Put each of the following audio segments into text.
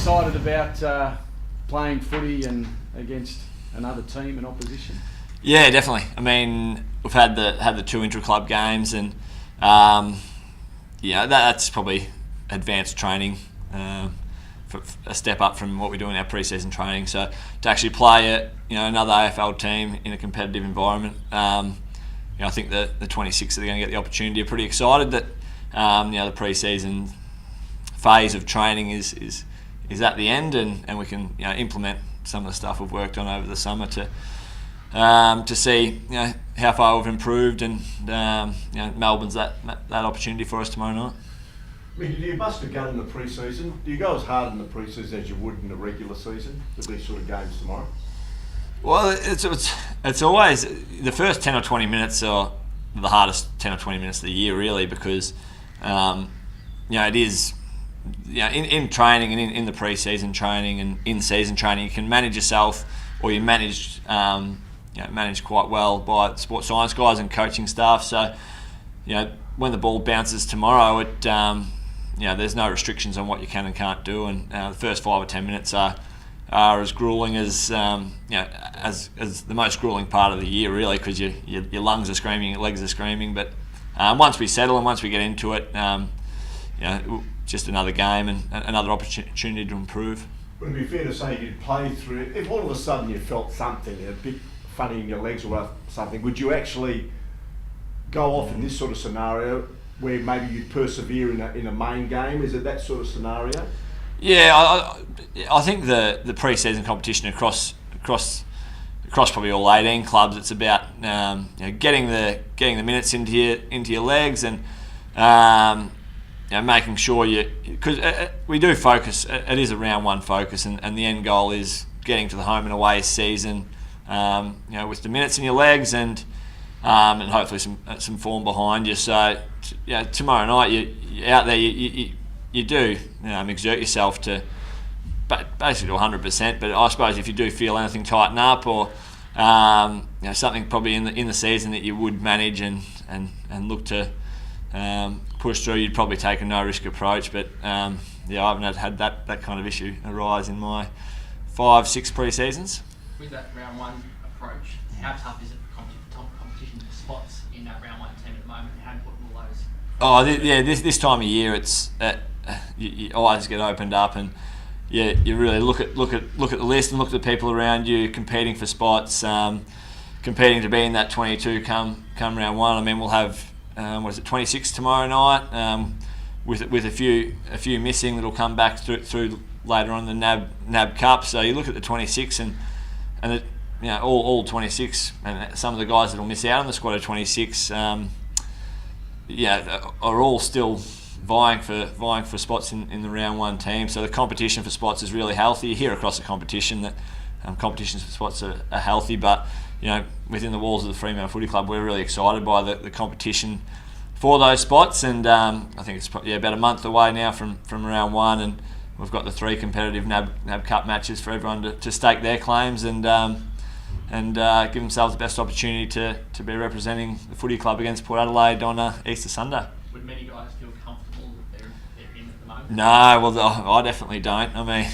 excited about playing footy and against another team and opposition? Yeah, definitely. I mean, we've had the two intra-club games, and that's probably advanced training, for a step up from what we do in our pre-season training. So to actually play another AFL team in a competitive environment, I think the 26 that are going to get the opportunity are pretty excited that the pre-season phase of training is at the end, and we can implement some of the stuff we've worked on over the summer to see how far we've improved, and Melbourne's that opportunity for us tomorrow night. I mean, do you bust a gut in the pre-season? Do you go as hard in the pre-season as you would in the regular season with these sort of games tomorrow? Well, it's always the first 10 or 20 minutes are the hardest 10 or 20 minutes of the year, really, because it is in training and in the pre-season training and in season training, you can manage yourself, or you managed managed quite well by sports science guys and coaching staff. So when the ball bounces tomorrow, there's no restrictions on what you can and can't do, and the first 5 or 10 minutes are as grueling as as the most grueling part of the year, really, because your lungs are screaming, your legs are screaming. But once we settle and once we get into it, just another game and another opportunity to improve. Would it be fair to say you'd play through, if all of a sudden you felt something a bit funny in your legs or something, would you actually go off in this sort of scenario where maybe you'd persevere in a main game? Is it that sort of scenario? Yeah, I think the pre-season competition across probably all 18 clubs, it's about getting the minutes into your legs, and making sure because we do focus. It is a round one focus, and the end goal is getting to the home and away season, with the minutes in your legs and hopefully some form behind you. So tomorrow night you're out there, you do exert yourself to basically to 100%. But I suppose if you do feel anything tighten up, or something probably in the season that you would manage and look to push through, you'd probably take a no-risk approach. But I haven't had that kind of issue arise in my 5-6 pre-seasons. With that round one approach, how tough is it for competition for spots in that round one team at the moment? How important will those? This time of year, it's your eyes get opened up, and you really look at the list and look at the people around you competing for spots, competing to be in that 22 come round one. I mean, we'll have 26 tomorrow night, with a few missing that'll come back through later on in the NAB Cup. So you look at the 26 and all 26, and some of the guys that'll miss out on the squad of 26, are all still vying for spots in the round one team. So the competition for spots is really healthy. You hear across the competition that competitions for spots are healthy, but within the walls of the Fremantle Footy Club, we're really excited by the competition for those spots. And I think it's probably about a month away now from round one, and we've got the 3 competitive NAB Cup matches for everyone to stake their claims and give themselves the best opportunity to be representing the footy club against Port Adelaide on Easter Sunday. Would many guys feel comfortable that they're in at the moment? No, well, I definitely don't. I mean,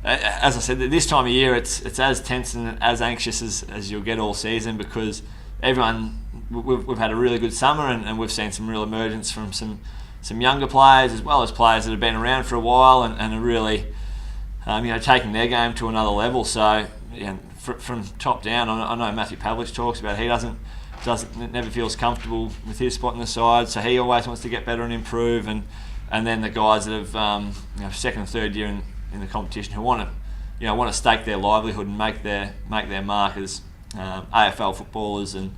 as I said, this time of year it's as tense and as anxious as you'll get all season, because we've had a really good summer, and we've seen some real emergence from some younger players, as well as players that have been around for a while and are really taking their game to another level. So from top down, I know Matthew Pavlich talks about he never feels comfortable with his spot in the side, so he always wants to get better and improve, and then the guys that have second and third year in the competition who want to stake their livelihood and make their mark as AFL footballers, and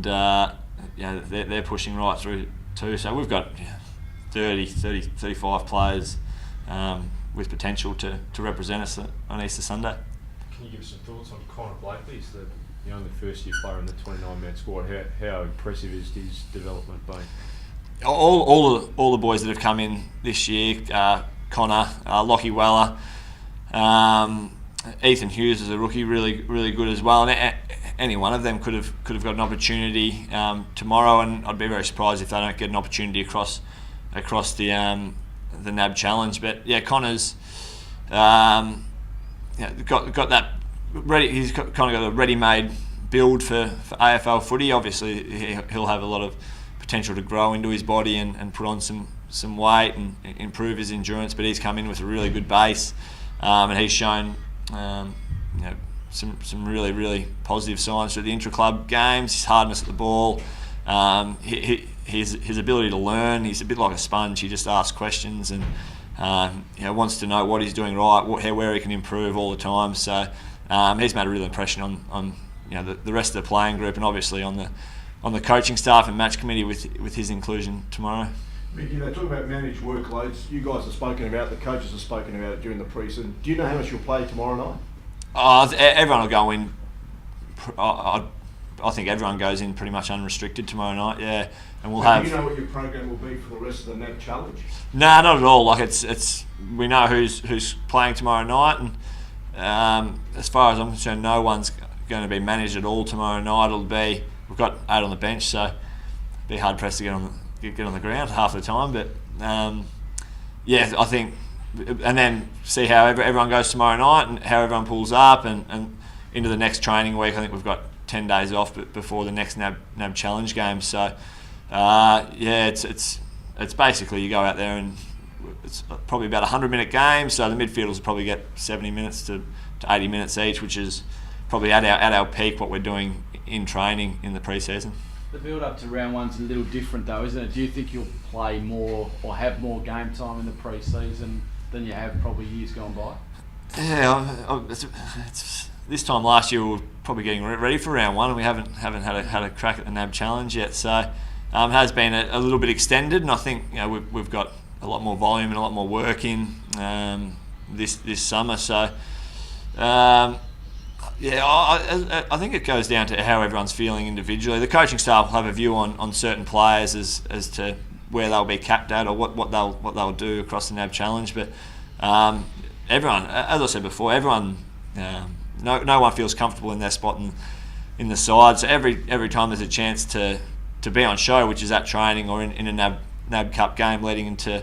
they're pushing right through too. So we've got 35 players with potential to represent us on Easter Sunday. Can you give us some thoughts on Connor Blakely? He's the only first-year player in the 29-man squad. How impressive is his development been? All the boys that have come in this year, Connor, Lockie Weller, Ethan Hughes is a rookie, really good as well. And any one of them could have got an opportunity tomorrow, and I'd be very surprised if they don't get an opportunity across the NAB Challenge. But Connor's got that ready. He's kind of got a ready-made build for AFL footy. Obviously, he'll have a lot of potential to grow into his body and put on some weight and improve his endurance. But he's come in with a really good base, and he's shown some really, really positive signs through the intra-club games. His hardness at the ball, his ability to learn. He's a bit like a sponge. He just asks questions and wants to know what he's doing right, where he can improve all the time. So he's made a real impression on the rest of the playing group, and obviously on the coaching staff and match committee with his inclusion tomorrow. Mickey, they talk about managed workloads. You guys have spoken about it, the coaches have spoken about it during the pre-season. Do you know how much you'll play tomorrow night? Everyone will go in. I think everyone goes in pretty much unrestricted tomorrow night. Yeah, and we'll have. Do you know what your program will be for the rest of the NAB challenge? No, not at all. Like it's we know who's playing tomorrow night, and as far as I'm concerned, no one's going to be managed at all tomorrow night. We've got 8 on the bench, so it'll be hard pressed to get on the ground half the time. But I think, and then see how everyone goes tomorrow night and how everyone pulls up and into the next training week. I think we've got 10 days off before the next NAB challenge game. So it's basically you go out there and it's probably about 100-minute game. So the midfielders will probably get 70 minutes to 80 minutes each, which is probably at our peak what we're doing in training in the pre-season. The build up to round one's a little different though, isn't it? Do you think you'll play more or have more game time in the pre-season than you have probably years gone by? Yeah, it's this time last year we were probably getting ready for round one, and we haven't had a crack at the NAB challenge yet. So it has been a little bit extended, and I think we've got a lot more volume and a lot more work in this summer. So I think it goes down to how everyone's feeling individually. The coaching staff will have a view on certain players as to where they'll be capped at or what they'll do across the NAB challenge. But everyone, as I said before, everyone. No one feels comfortable in their spot in the side. So every time there's a chance to be on show, which is at training or in a NAB Cup game leading into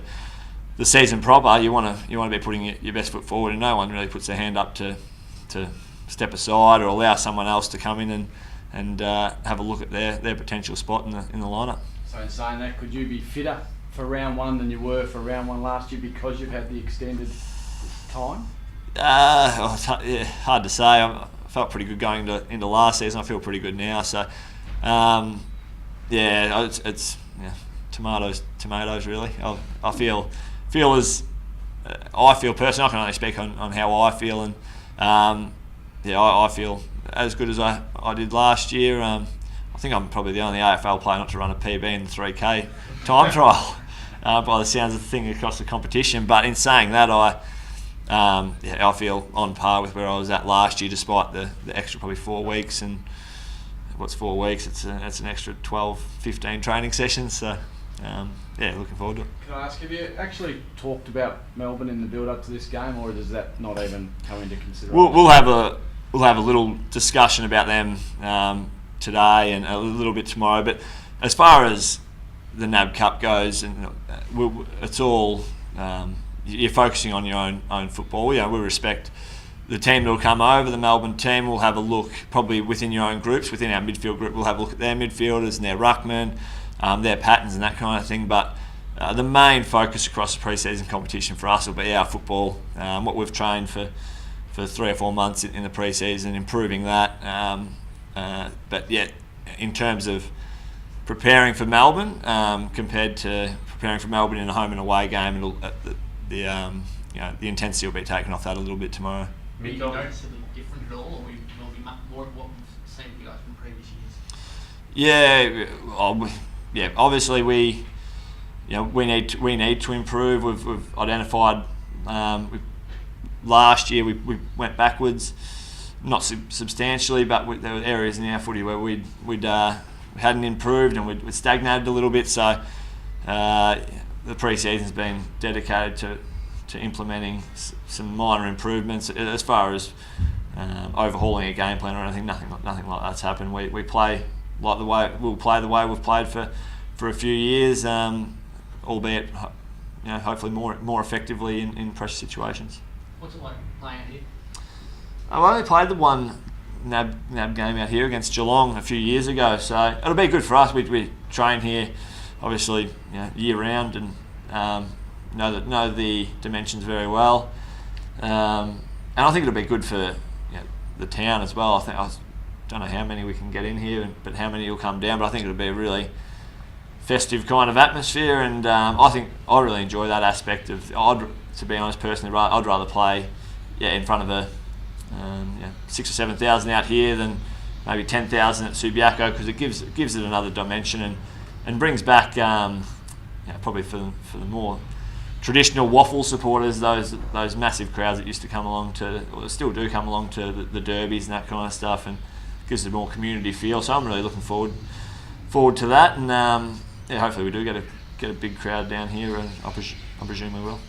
the season proper, you want to be putting your best foot forward, and no one really puts their hand up to step aside or allow someone else to come in and have a look at their potential spot in the lineup. So in saying that, could you be fitter for round one than you were for round one last year because you've had the extended time? Hard to say. I felt pretty good going into last season. I feel pretty good now. So, it's tomatoes really. I feel personally. I can only speak on how I feel, and I feel as good as I did last year. I think I'm probably the only AFL player not to run a PB in the 3K time trial by the sounds of the thing across the competition. But in saying that, I feel on par with where I was at last year, despite the extra probably 4 weeks. And what's 4 weeks? It's an extra 12, 15 training sessions. So looking forward to it. Can I ask, have you actually talked about Melbourne in the build-up to this game, or does that not even come into consideration? We'll have a little discussion about them today and a little bit tomorrow. But as far as the NAB Cup goes, and it's all. You're focusing on your own football. We respect the team that will come over. The Melbourne team will have a look probably within your own groups. Within our midfield group, we'll have a look at their midfielders and their ruckmen, their patterns and that kind of thing. But the main focus across the pre-season competition for us will be our football, what we've trained for 3 or 4 months in the pre-season, improving that. But yet, in terms of preparing for Melbourne, compared to preparing for Melbourne in a home and away game, the intensity will be taken off that a little bit tomorrow. Are you noticeably different at all, or will be more what we've seen with you guys from previous years? Obviously we need to improve. We've identified. Last year we went backwards, not substantially, but there were areas in our footy where we hadn't improved and we'd stagnated a little bit. So. The pre-season's been dedicated to implementing some minor improvements. As far as overhauling a game plan or anything, nothing like that's happened. We play like we'll play the way we've played for a few years, albeit hopefully more effectively in pressure situations. What's it like playing out here? I've only played the one NAB game out here against Geelong a few years ago, so it'll be good for us. We train here, obviously, year round, and know the dimensions very well. And I think it'll be good for the town as well. I don't know how many we can get in here, but how many will come down. But I think it'll be a really festive kind of atmosphere, and I really enjoy that aspect of. To be honest, personally, I'd rather play in front of 6,000 or 7,000 out here than maybe 10,000 at Subiaco, because it gives it another dimension and brings back probably for the more traditional waffle supporters, those massive crowds that used to come along to, or still do come along to the derbies and that kind of stuff, and gives it a more community feel. So I'm really looking forward to that, and hopefully we do get a big crowd down here, and I presume we will.